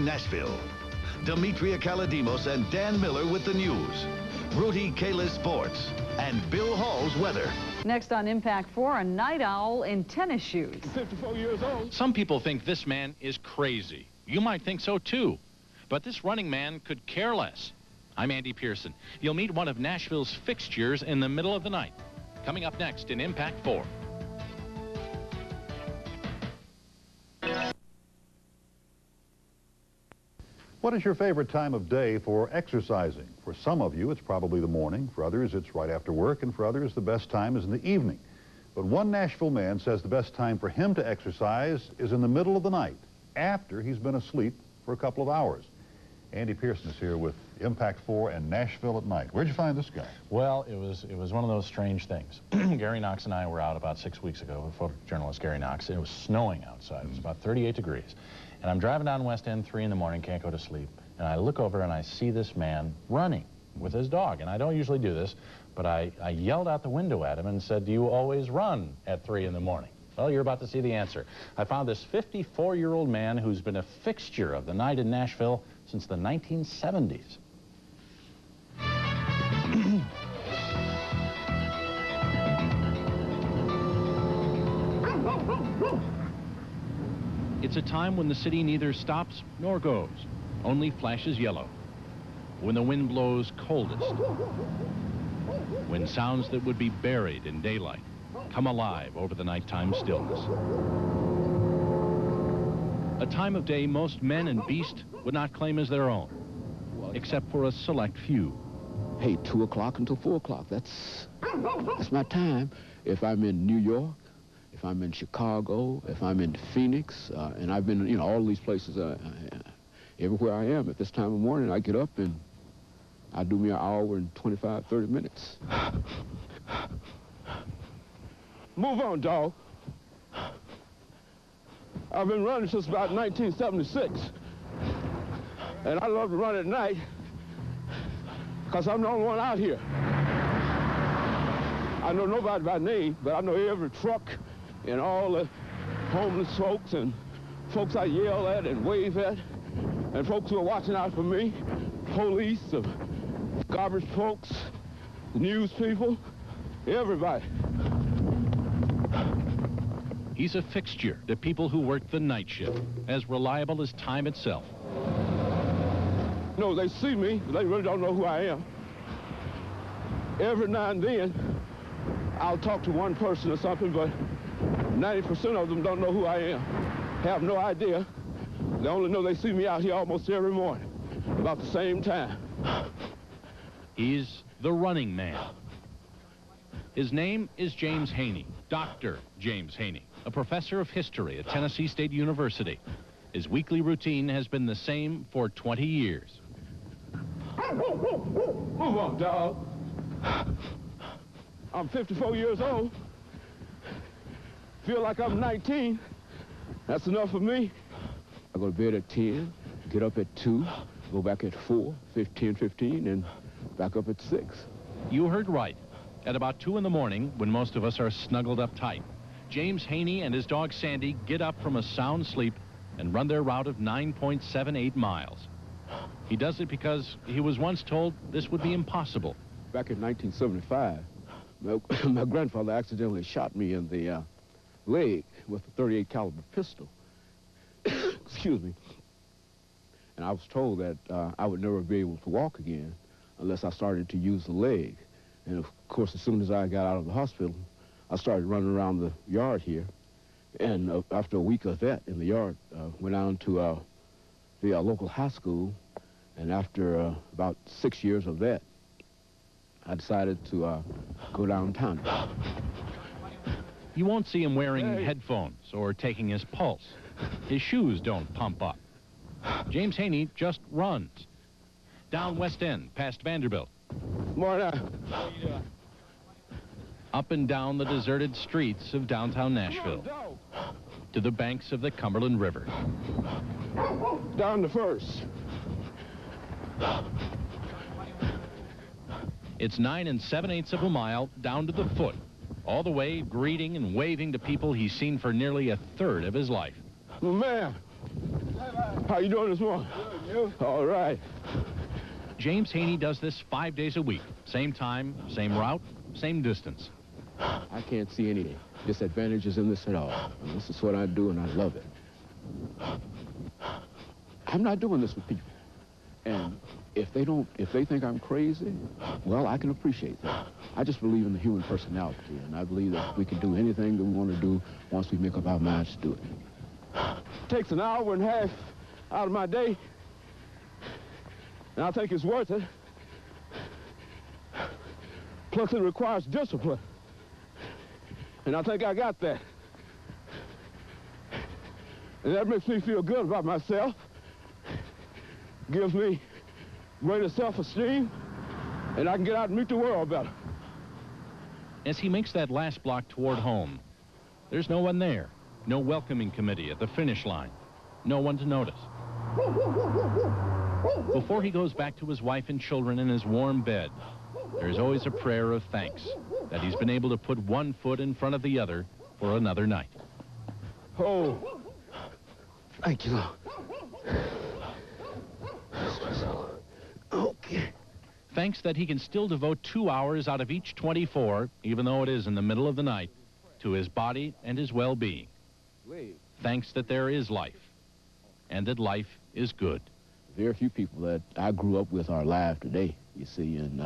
Nashville. Demetria Kaladimos and Dan Miller with the news. Rudy Kalis sports. And Bill Hall's weather. Next on Impact 4, a night owl in tennis shoes. 54 years old. Some people think this man is crazy. You might think so too. But this running man could care less. I'm Andy Pearson. You'll meet one of Nashville's fixtures in the middle of the night. Coming up next in Impact 4. What is your favorite time of day for exercising? For some of you, it's probably the morning. For others, it's right after work. And for others, the best time is in the evening. But one Nashville man says the best time for him to exercise is in the middle of the night, after he's been asleep for a couple of hours. Andy Pearson is here with Impact 4 and Nashville at Night. Where'd you find this guy? Well, it was one of those strange things. Gary Knox and I were out about 6 weeks ago with photojournalist Gary Knox. It was snowing outside. It was about 38 degrees. And I'm driving down West End 3 in the morning, can't go to sleep. And I look over and I see this man running with his dog. And I don't usually do this, but I yelled out the window at him and said, "Do you always run at 3 in the morning?" Well, you're about to see the answer. I found this 54-year-old man who's been a fixture of the night in Nashville since the 1970s. It's a time when the city neither stops nor goes, only flashes yellow. When the wind blows coldest. When sounds that would be buried in daylight come alive over the nighttime stillness. A time of day most men and beast would not claim as their own, except for a select few. Hey, 2 o'clock until 4 o'clock. That's my time. If I'm in New York, if I'm in Chicago, if I'm in Phoenix, and I've been, you know, all these places, everywhere I am at this time of the morning, I get up and I do me an hour and 25, 30 minutes. Move on, dog. I've been running since about 1976. And I love to run at night because I'm the only one out here. I know nobody by name, but I know every truck and all the homeless folks and folks I yell at and wave at, and folks who are watching out for me, police, garbage folks, news people, everybody. He's a fixture to people who work the night shift, as reliable as time itself. No, they see me, but they really don't know who I am. Every now and then, I'll talk to one person or something, but 90% of them don't know who I am, have no idea. They only know they see me out here almost every morning, about the same time. He's the running man. His name is James Haney, Dr. James Haney, a professor of history at Tennessee State University. His weekly routine has been the same for 20 years. Move on, dog. I'm 54 years old. Feel like I'm 19. That's enough for me. I go to bed at 10, get up at 2, go back at 4, 15, and back up at 6. You heard right. At about 2 in the morning, when most of us are snuggled up tight, James Haney and his dog Sandy get up from a sound sleep and run their route of 9.78 miles. He does it because he was once told this would be impossible. Back in 1975, my grandfather accidentally shot me in the leg with a .38 caliber pistol. Excuse me. And I was told that I would never be able to walk again unless I started to use the leg. And of course, as soon as I got out of the hospital, I started running around the yard here. And after a week of that in the yard, went down to the local high school. And after about 6 years of that, I decided to go downtown. You won't see him wearing headphones or taking his pulse. His shoes don't pump up. James Haney just runs. Down West End, past Vanderbilt. Morning. Up and down the deserted streets of downtown Nashville. To the banks of the Cumberland River. Down to First. It's 9 7/8 of a mile down to the foot, all the way greeting and waving to people he's seen for nearly a third of his life. Man. How you doing this morning? Good, you? All right. James Haney does this 5 days a week. Same time, same route, same distance. I can't see any disadvantages in this at all. And this is what I do, and I love it. I'm not doing this with people. And if they think I'm crazy, well, I can appreciate that. I just believe in the human personality, and I believe that we can do anything that we want to do once we make up our minds to do it. It takes an hour and a half out of my day, and I think it's worth it. Plus, it requires discipline, and I think I got that. And that makes me feel good about myself, gives me greater self-esteem, and I can get out and meet the world better. As he makes that last block toward home, there's no one there. No welcoming committee at the finish line. No one to notice. Before he goes back to his wife and children in his warm bed, there's always a prayer of thanks that he's been able to put one foot in front of the other for another night. Oh, thank you. Okay. Thanks that he can still devote 2 hours out of each 24, even though it is in the middle of the night, to his body and his well-being. Thanks that there is life, and that life is good. Very few people that I grew up with are alive today, you see, and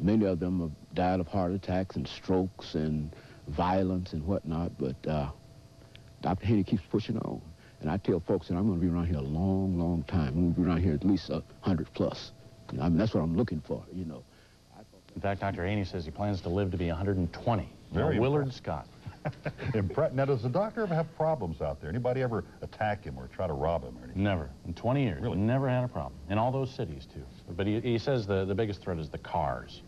many of them have died of heart attacks and strokes and violence and whatnot, but Dr. Haney keeps pushing on. And I tell folks that I'm going to be around here a long, long time. I'm going to be around here at least 100 plus. I mean, that's what I'm looking for, you know. In fact, Dr. Haney says he plans to live to be 120. Very Willard Scott. Now, does the doctor ever have problems out there? Anybody ever attack him or try to rob him or anything? Never. In 20 years. Really? Never had a problem. In all those cities, too. But he says the biggest threat is the cars,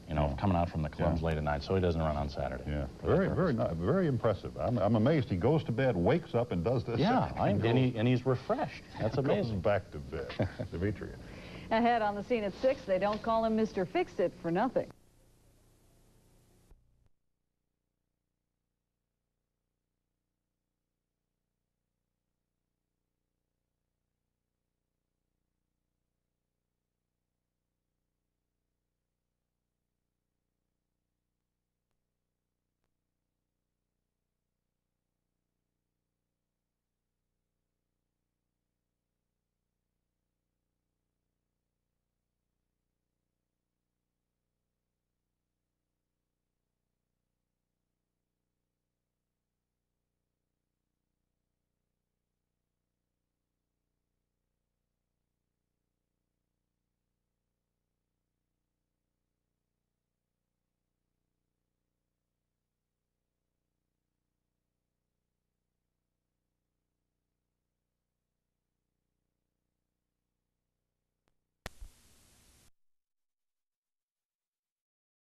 you know, coming out from the clubs late at night, so he doesn't run on Saturday. Yeah. Very impressive. I'm amazed he goes to bed, wakes up, and does this. Yeah, and he's refreshed. That's amazing. Goes back to bed. Demetria. Ahead on the scene at 6, they don't call him Mr. Fix-It for nothing.